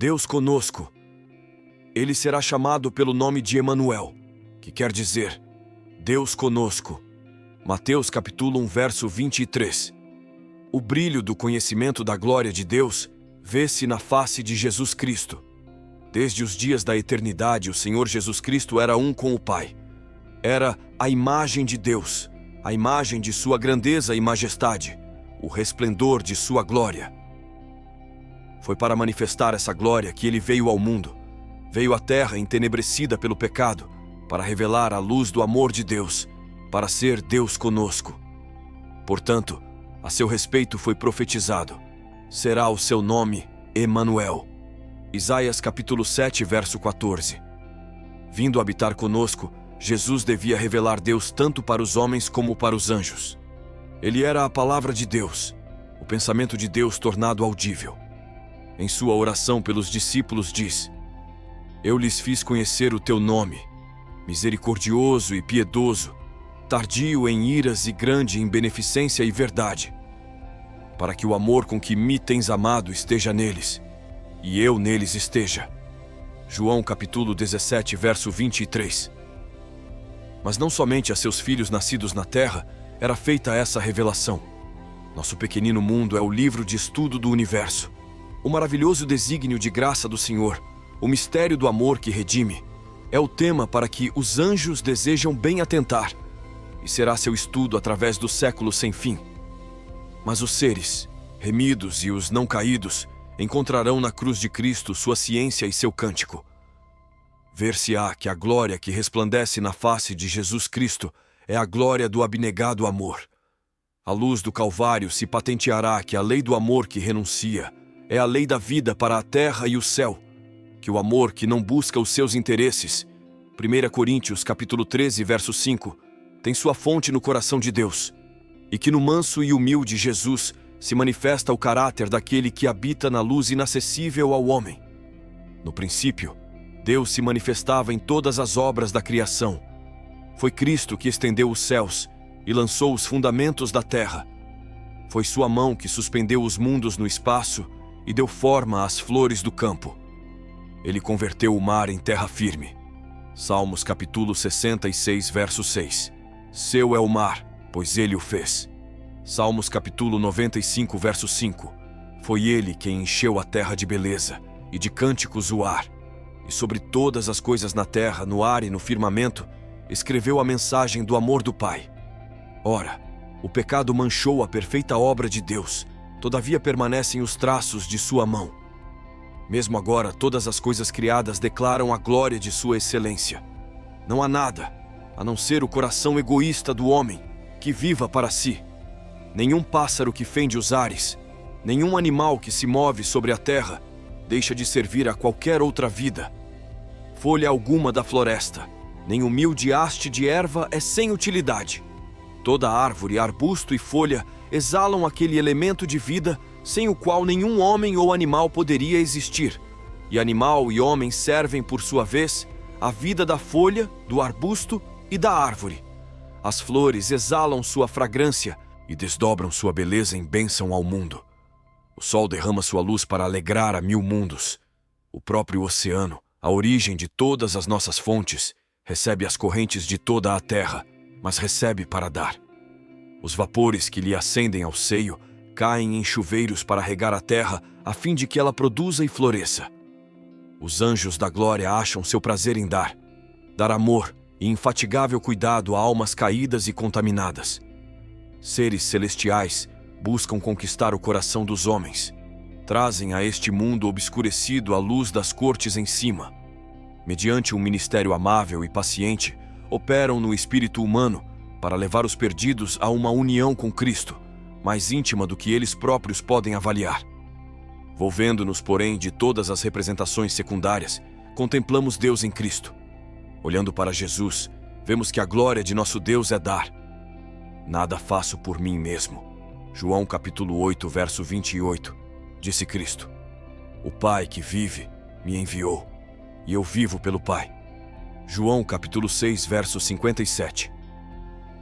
Deus conosco. Ele será chamado pelo nome de Emanuel, que quer dizer Deus conosco. Mateus capítulo 1, verso 23. O brilho do conhecimento da glória de Deus vê-se na face de Jesus Cristo. Desde os dias da eternidade, o Senhor Jesus Cristo era um com o Pai. Era a imagem de Deus, a imagem de sua grandeza e majestade, o resplendor de sua glória. Foi para manifestar essa glória que ele veio ao mundo. Veio à terra entenebrecida pelo pecado, para revelar a luz do amor de Deus, para ser Deus conosco. Portanto, a seu respeito foi profetizado: será o seu nome Emanuel. Isaías capítulo 7, verso 14. Vindo habitar conosco, Jesus devia revelar Deus tanto para os homens como para os anjos. Ele era a palavra de Deus, o pensamento de Deus tornado audível. Em sua oração pelos discípulos diz: eu lhes fiz conhecer o teu nome, misericordioso e piedoso, tardio em iras e grande em beneficência e verdade, para que o amor com que me tens amado esteja neles, e eu neles esteja. João capítulo 17, verso 23. Mas não somente a seus filhos nascidos na terra era feita essa revelação. Nosso pequenino mundo é o livro de estudo do universo, o maravilhoso desígnio de graça do Senhor, o mistério do amor que redime. É o tema para que os anjos desejam bem atentar, e será seu estudo através do século sem fim. Mas os seres, remidos e os não caídos, encontrarão na cruz de Cristo sua ciência e seu cântico. Ver-se-á que a glória que resplandece na face de Jesus Cristo é a glória do abnegado amor. À luz do Calvário se patenteará que a lei do amor que renuncia é a lei da vida para a terra e o céu, que o amor que não busca os seus interesses, 1 Coríntios capítulo 13, verso 5, tem sua fonte no coração de Deus, e que no manso e humilde Jesus se manifesta o caráter daquele que habita na luz inacessível ao homem. No princípio, Deus se manifestava em todas as obras da criação. Foi Cristo que estendeu os céus e lançou os fundamentos da terra. Foi sua mão que suspendeu os mundos no espaço e deu forma às flores do campo. Ele converteu o mar em terra firme. Salmos capítulo 66, verso 6. Seu é o mar, pois ele o fez. Salmos capítulo 95, verso 5. Foi ele quem encheu a terra de beleza e de cânticos o ar. E sobre todas as coisas na terra, no ar e no firmamento, escreveu a mensagem do amor do Pai. Ora, o pecado manchou a perfeita obra de Deus, todavia permanecem os traços de sua mão. Mesmo agora, todas as coisas criadas declaram a glória de sua excelência. Não há nada, a não ser o coração egoísta do homem, que viva para si. Nenhum pássaro que fende os ares, nenhum animal que se move sobre a terra, deixa de servir a qualquer outra vida. Folha alguma da floresta, nem humilde haste de erva é sem utilidade. Toda árvore, arbusto e folha exalam aquele elemento de vida sem o qual nenhum homem ou animal poderia existir. E animal e homem servem, por sua vez, a vida da folha, do arbusto e da árvore. As flores exalam sua fragrância e desdobram sua beleza em bênção ao mundo. O sol derrama sua luz para alegrar a mil mundos. O próprio oceano, a origem de todas as nossas fontes, recebe as correntes de toda a terra, mas recebe para dar. Os vapores que lhe ascendem ao seio caem em chuveiros para regar a terra, a fim de que ela produza e floresça. Os anjos da glória acham seu prazer em dar amor e infatigável cuidado a almas caídas e contaminadas. Seres celestiais buscam conquistar o coração dos homens. Trazem a este mundo obscurecido a luz das cortes em cima. Mediante um ministério amável e paciente, operam no espírito humano para levar os perdidos a uma união com Cristo, mais íntima do que eles próprios podem avaliar. Volvendo-nos, porém, de todas as representações secundárias, contemplamos Deus em Cristo. Olhando para Jesus, vemos que a glória de nosso Deus é dar. Nada faço por mim mesmo. João capítulo 8, verso 28. Disse Cristo: o Pai que vive me enviou, e eu vivo pelo Pai. João capítulo 6, verso 57.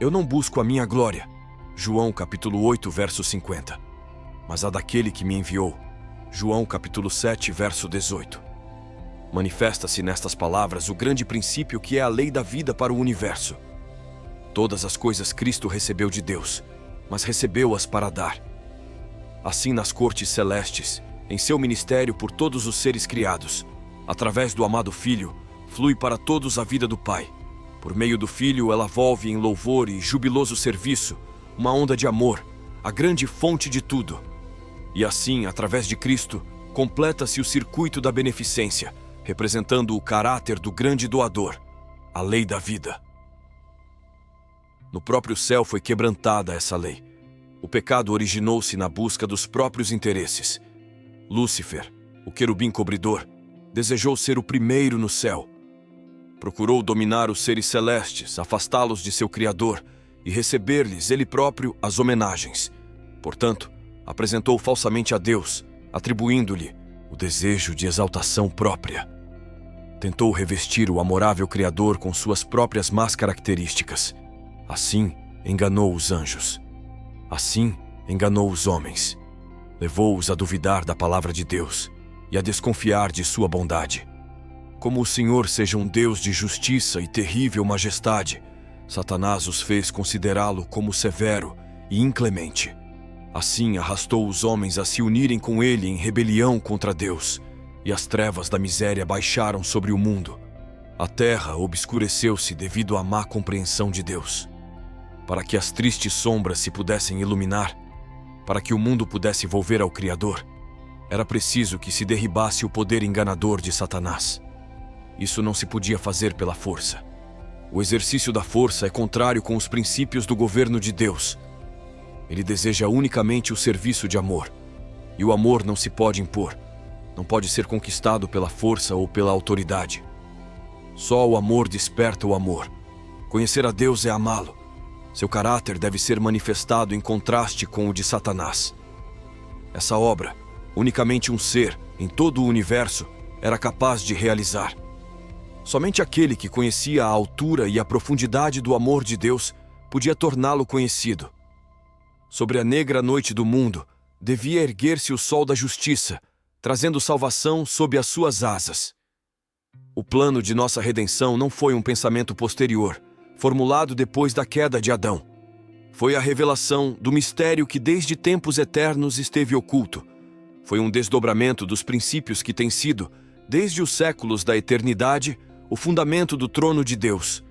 Eu não busco a minha glória. João capítulo 8, verso 50. Mas a daquele que me enviou. João capítulo 7, verso 18. Manifesta-se nestas palavras o grande princípio que é a lei da vida para o universo. Todas as coisas Cristo recebeu de Deus, mas recebeu-as para dar. Assim, nas cortes celestes, em seu ministério por todos os seres criados, através do amado Filho, flui para todos a vida do Pai. Por meio do Filho, ela volve em louvor e jubiloso serviço, uma onda de amor, a grande fonte de tudo. E assim, através de Cristo, completa-se o circuito da beneficência, representando o caráter do grande doador, a lei da vida. No próprio céu foi quebrantada essa lei. O pecado originou-se na busca dos próprios interesses. Lúcifer, o querubim cobridor, desejou ser o primeiro no céu. Procurou dominar os seres celestes, afastá-los de seu Criador e receber-lhes ele próprio as homenagens. Portanto, apresentou falsamente a Deus, atribuindo-lhe o desejo de exaltação própria. Tentou revestir o amorável Criador com suas próprias más características. Assim, enganou os anjos. Assim, enganou os homens. Levou-os a duvidar da palavra de Deus e a desconfiar de sua bondade. Como o Senhor seja um Deus de justiça e terrível majestade, Satanás os fez considerá-lo como severo e inclemente. Assim arrastou os homens a se unirem com ele em rebelião contra Deus, e as trevas da miséria baixaram sobre o mundo. A terra obscureceu-se devido à má compreensão de Deus. Para que as tristes sombras se pudessem iluminar, para que o mundo pudesse volver ao Criador, era preciso que se derribasse o poder enganador de Satanás. Isso não se podia fazer pela força. O exercício da força é contrário com os princípios do governo de Deus. Ele deseja unicamente o serviço de amor. E o amor não se pode impor, não pode ser conquistado pela força ou pela autoridade. Só o amor desperta o amor. Conhecer a Deus é amá-lo. Seu caráter deve ser manifestado em contraste com o de Satanás. Essa obra, unicamente um ser, em todo o universo, era capaz de realizar. Somente aquele que conhecia a altura e a profundidade do amor de Deus podia torná-lo conhecido. Sobre a negra noite do mundo, devia erguer-se o sol da justiça, trazendo salvação sob as suas asas. O plano de nossa redenção não foi um pensamento posterior, formulado depois da queda de Adão. Foi a revelação do mistério que desde tempos eternos esteve oculto. Foi um desdobramento dos princípios que tem sido, desde os séculos da eternidade, o fundamento do trono de Deus.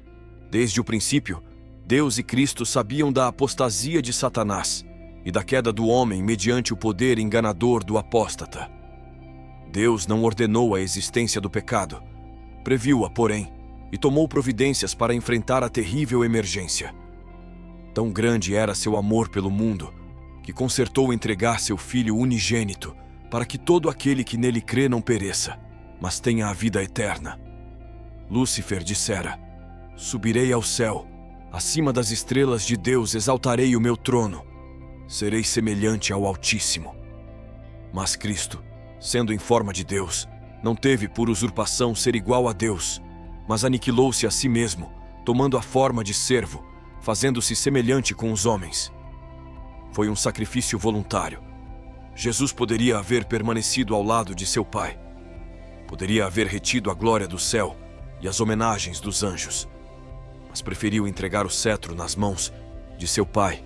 Desde o princípio, Deus e Cristo sabiam da apostasia de Satanás e da queda do homem mediante o poder enganador do apóstata. Deus não ordenou a existência do pecado, previu-a, porém, e tomou providências para enfrentar a terrível emergência. Tão grande era seu amor pelo mundo, que concertou entregar seu Filho unigênito para que todo aquele que nele crê não pereça, mas tenha a vida eterna. Lúcifer dissera: subirei ao céu, acima das estrelas de Deus exaltarei o meu trono, serei semelhante ao Altíssimo. Mas Cristo, sendo em forma de Deus, não teve por usurpação ser igual a Deus, mas aniquilou-se a si mesmo, tomando a forma de servo, fazendo-se semelhante com os homens. Foi um sacrifício voluntário. Jesus poderia haver permanecido ao lado de seu Pai. Poderia haver retido a glória do céu e as homenagens dos anjos, mas preferiu entregar o cetro nas mãos de seu Pai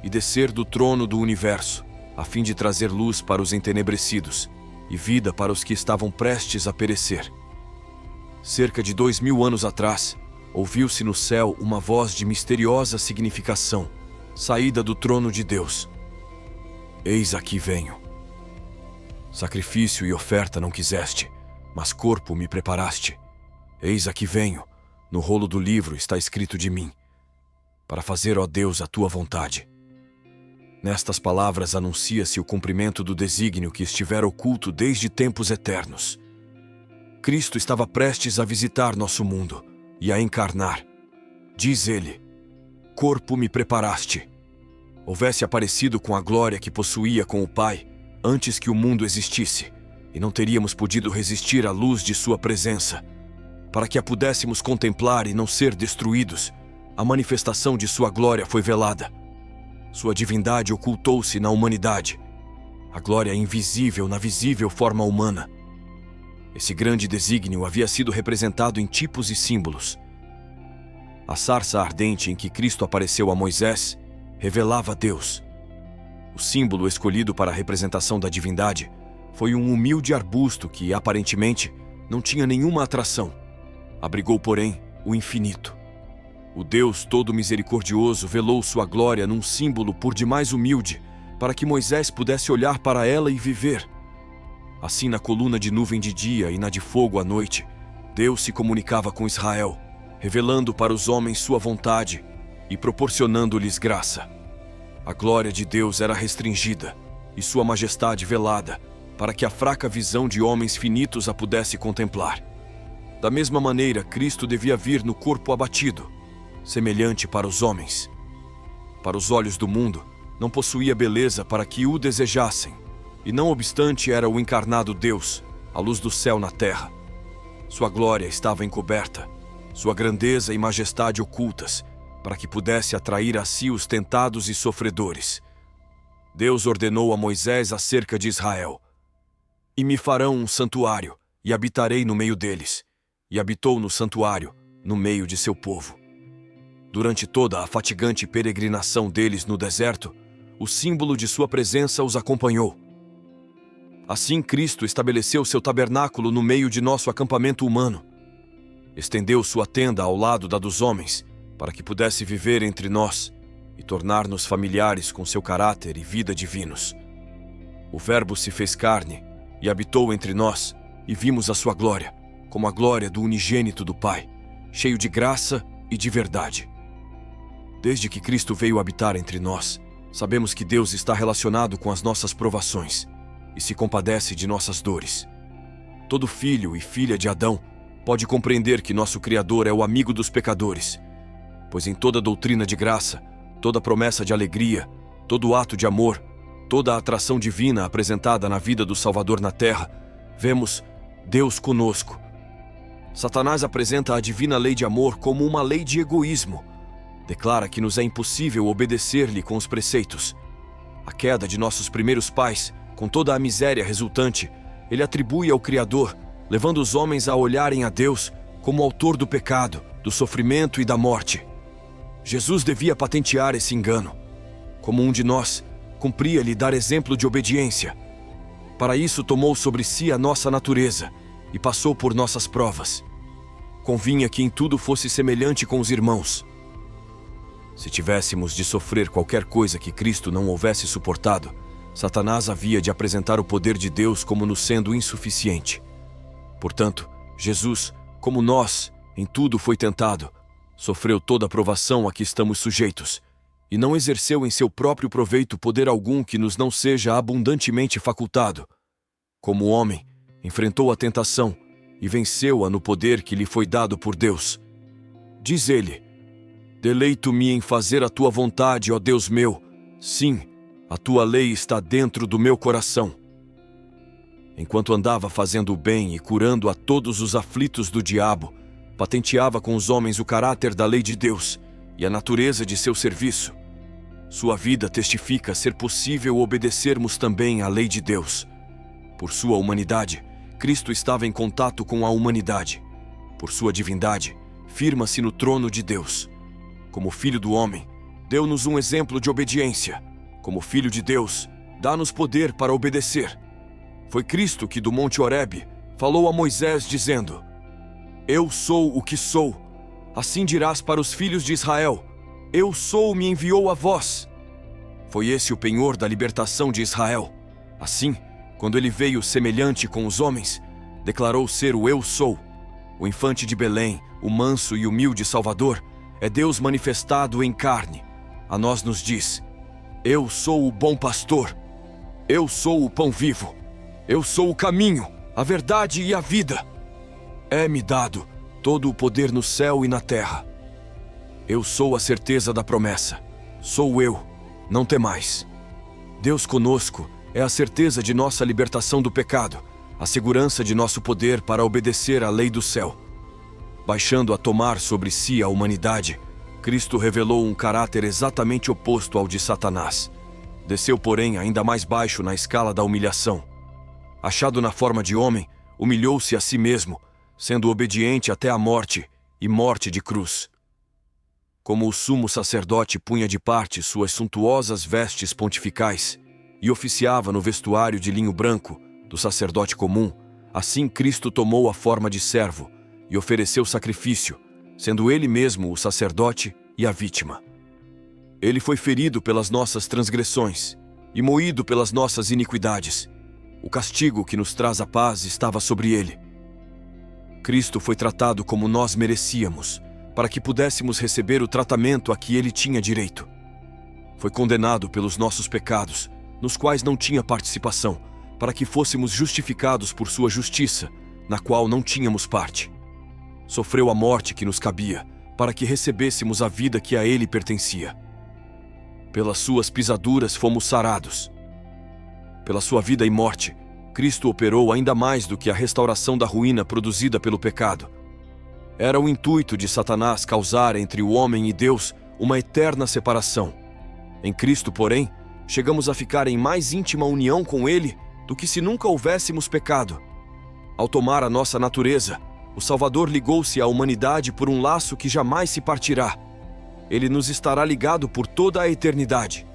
e descer do trono do universo, a fim de trazer luz para os entenebrecidos e vida para os que estavam prestes a perecer. Cerca de 2000 anos atrás, ouviu-se no céu uma voz de misteriosa significação, saída do trono de Deus. Eis aqui venho. Sacrifício e oferta não quiseste, mas corpo me preparaste. Eis aqui venho, no rolo do livro está escrito de mim, para fazer, ó Deus, a tua vontade. Nestas palavras anuncia-se o cumprimento do desígnio que estivera oculto desde tempos eternos. Cristo estava prestes a visitar nosso mundo e a encarnar. Diz ele: corpo me preparaste. Houvesse aparecido com a glória que possuía com o Pai antes que o mundo existisse, e não teríamos podido resistir à luz de sua presença. Para que a pudéssemos contemplar e não ser destruídos, a manifestação de sua glória foi velada. Sua divindade ocultou-se na humanidade. a glória invisível na visível forma humana. Esse grande desígnio havia sido representado em tipos e símbolos. A sarça ardente em que Cristo apareceu a Moisés revelava Deus. O símbolo escolhido para a representação da divindade foi um humilde arbusto que, aparentemente, não tinha nenhuma atração. Abrigou, porém, o infinito. O Deus todo misericordioso velou sua glória num símbolo por demais humilde, para que Moisés pudesse olhar para ela e viver. Assim, na coluna de nuvem de dia e na de fogo à noite, Deus se comunicava com Israel, revelando para os homens sua vontade e proporcionando-lhes graça. A glória de Deus era restringida e sua majestade velada, para que a fraca visão de homens finitos a pudesse contemplar. Da mesma maneira, Cristo devia vir no corpo abatido, semelhante para os homens. Para os olhos do mundo, não possuía beleza para que o desejassem, e não obstante era o encarnado Deus, a luz do céu na terra. Sua glória estava encoberta, sua grandeza e majestade ocultas, para que pudesse atrair a si os tentados e sofredores. Deus ordenou a Moisés acerca de Israel: "E me farão um santuário, e habitarei no meio deles." E habitou no santuário, no meio de seu povo. Durante toda a fatigante peregrinação deles no deserto, o símbolo de sua presença os acompanhou. Assim, Cristo estabeleceu seu tabernáculo no meio de nosso acampamento humano. Estendeu sua tenda ao lado da dos homens, para que pudesse viver entre nós e tornar-nos familiares com seu caráter e vida divinos. O Verbo se fez carne e habitou entre nós, e vimos a sua glória, como a glória do unigênito do Pai, cheio de graça e de verdade. Desde que Cristo veio habitar entre nós, sabemos que Deus está relacionado com as nossas provações e se compadece de nossas dores. Todo filho e filha de Adão pode compreender que nosso Criador é o amigo dos pecadores, pois em toda doutrina de graça, toda promessa de alegria, todo ato de amor, toda a atração divina apresentada na vida do Salvador na terra, vemos Deus conosco. Satanás apresenta a divina lei de amor como uma lei de egoísmo. Declara que nos é impossível obedecer-lhe com os preceitos. A queda de nossos primeiros pais, com toda a miséria resultante, ele atribui ao Criador, levando os homens a olharem a Deus como autor do pecado, do sofrimento e da morte. Jesus devia patentear esse engano. Como um de nós, cumpria-lhe dar exemplo de obediência. Para isso, tomou sobre si a nossa natureza e passou por nossas provas. Convinha que em tudo fosse semelhante com os irmãos. Se tivéssemos de sofrer qualquer coisa que Cristo não houvesse suportado, Satanás havia de apresentar o poder de Deus como nos sendo insuficiente. Portanto, Jesus, como nós, em tudo foi tentado, sofreu toda a provação a que estamos sujeitos, e não exerceu em seu próprio proveito poder algum que nos não seja abundantemente facultado. Como homem, enfrentou a tentação e venceu-a no poder que lhe foi dado por Deus. Diz ele: "Deleito-me em fazer a tua vontade, ó Deus meu. Sim, a tua lei está dentro do meu coração." Enquanto andava fazendo o bem e curando a todos os aflitos do diabo, patenteava com os homens o caráter da lei de Deus e a natureza de seu serviço. Sua vida testifica ser possível obedecermos também à lei de Deus. Por sua humanidade, Cristo estava em contato com a humanidade. Por sua divindade, firma-se no trono de Deus. Como Filho do Homem, deu-nos um exemplo de obediência. Como Filho de Deus, dá-nos poder para obedecer. Foi Cristo que do Monte Horebe falou a Moisés dizendo: "Eu sou o que sou. Assim dirás para os filhos de Israel: Eu sou me enviou a vós." Foi esse o penhor da libertação de Israel. Assim, quando ele veio semelhante com os homens, declarou ser o Eu sou. O infante de Belém, o manso e humilde Salvador, é Deus manifestado em carne. A nós nos diz: "Eu sou o bom pastor. Eu sou o pão vivo. Eu sou o caminho, a verdade e a vida. É-me dado todo o poder no céu e na terra. Eu sou a certeza da promessa. Sou eu, não temais." Deus conosco é a certeza de nossa libertação do pecado, a segurança de nosso poder para obedecer à lei do céu. Baixando a tomar sobre si a humanidade, Cristo revelou um caráter exatamente oposto ao de Satanás. Desceu, porém, ainda mais baixo na escala da humilhação. Achado na forma de homem, humilhou-se a si mesmo, sendo obediente até a morte e morte de cruz. Como o sumo sacerdote punha de parte suas suntuosas vestes pontificais e oficiava no vestuário de linho branco do sacerdote comum, assim Cristo tomou a forma de servo e ofereceu sacrifício, sendo ele mesmo o sacerdote e a vítima. Ele foi ferido pelas nossas transgressões e moído pelas nossas iniquidades. O castigo que nos traz a paz estava sobre ele. Cristo foi tratado como nós merecíamos, para que pudéssemos receber o tratamento a que ele tinha direito. Foi condenado pelos nossos pecados, nos quais não tinha participação, para que fôssemos justificados por sua justiça, na qual não tínhamos parte. Sofreu a morte que nos cabia, para que recebêssemos a vida que a ele pertencia. Pelas suas pisaduras fomos sarados. Pela sua vida e morte, Cristo operou ainda mais do que a restauração da ruína produzida pelo pecado. Era o intuito de Satanás causar entre o homem e Deus uma eterna separação. Em Cristo, porém, chegamos a ficar em mais íntima união com Ele do que se nunca houvéssemos pecado. Ao tomar a nossa natureza, o Salvador ligou-se à humanidade por um laço que jamais se partirá. Ele nos estará ligado por toda a eternidade.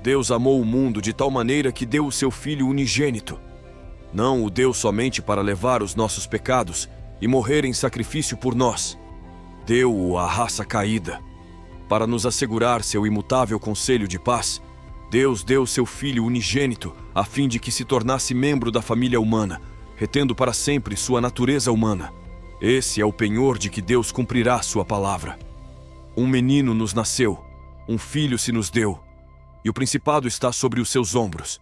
Deus amou o mundo de tal maneira que deu o seu Filho unigênito. Não o deu somente para levar os nossos pecados e morrer em sacrifício por nós. Deu-o à raça caída. Para nos assegurar seu imutável conselho de paz, Deus deu seu Filho unigênito a fim de que se tornasse membro da família humana, retendo para sempre sua natureza humana. Esse é o penhor de que Deus cumprirá sua palavra. Um menino nos nasceu, um filho se nos deu, e o principado está sobre os seus ombros.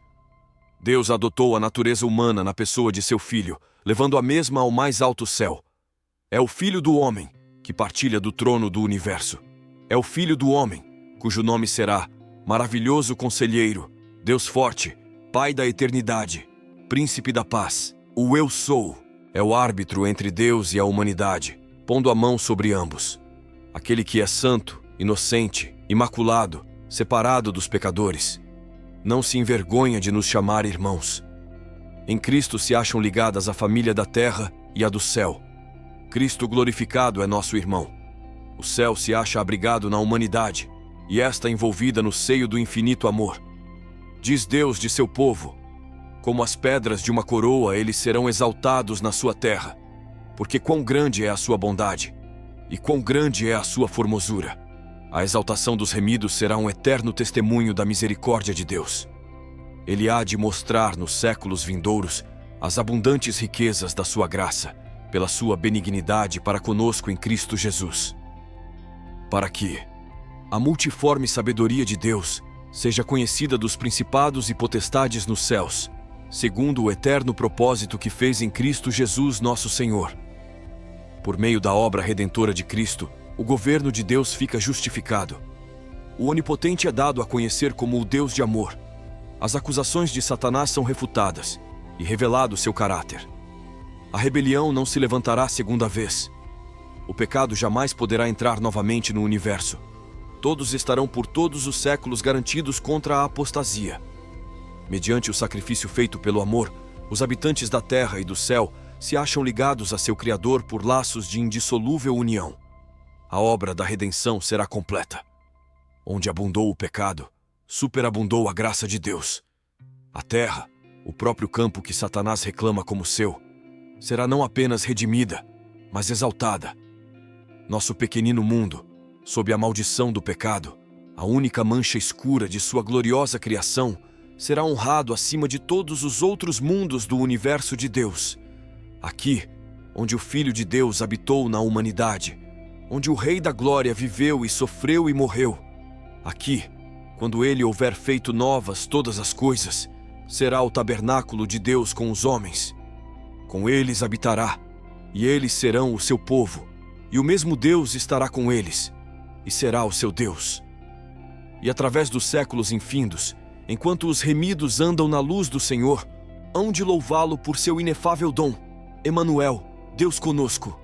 Deus adotou a natureza humana na pessoa de seu Filho, levando a mesma ao mais alto céu. É o Filho do homem, que partilha do trono do universo. É o Filho do homem, cujo nome será Maravilhoso Conselheiro, Deus Forte, Pai da Eternidade, Príncipe da Paz. O Eu Sou é o árbitro entre Deus e a humanidade, pondo a mão sobre ambos. Aquele que é santo, inocente, imaculado, separado dos pecadores, não se envergonha de nos chamar irmãos. Em Cristo se acham ligadas a família da terra e a do céu. Cristo glorificado é nosso irmão. O céu se acha abrigado na humanidade, e esta envolvida no seio do infinito amor. Diz Deus de seu povo: como as pedras de uma coroa, eles serão exaltados na sua terra, porque quão grande é a sua bondade, e quão grande é a sua formosura. A exaltação dos remidos será um eterno testemunho da misericórdia de Deus. Ele há de mostrar nos séculos vindouros as abundantes riquezas da sua graça, pela sua benignidade para conosco em Cristo Jesus. Para que a multiforme sabedoria de Deus seja conhecida dos principados e potestades nos céus, segundo o eterno propósito que fez em Cristo Jesus nosso Senhor. Por meio da obra redentora de Cristo, o governo de Deus fica justificado. O Onipotente é dado a conhecer como o Deus de amor. As acusações de Satanás são refutadas e revelado seu caráter. A rebelião não se levantará segunda vez. O pecado jamais poderá entrar novamente no universo. Todos estarão por todos os séculos garantidos contra a apostasia. Mediante o sacrifício feito pelo amor, os habitantes da terra e do céu se acham ligados a seu Criador por laços de indissolúvel união. A obra da redenção será completa. Onde abundou o pecado, superabundou a graça de Deus. A terra, o próprio campo que Satanás reclama como seu, será não apenas redimida, mas exaltada. Nosso pequenino mundo, sob a maldição do pecado, a única mancha escura de sua gloriosa criação, será honrado acima de todos os outros mundos do universo de Deus. Aqui, onde o Filho de Deus habitou na humanidade, onde o Rei da Glória viveu e sofreu e morreu. Aqui, quando ele houver feito novas todas as coisas, será o tabernáculo de Deus com os homens. Com eles habitará, e eles serão o seu povo, e o mesmo Deus estará com eles, e será o seu Deus. E através dos séculos infindos, enquanto os remidos andam na luz do Senhor, hão de louvá-lo por seu inefável dom, Emanuel, Deus conosco.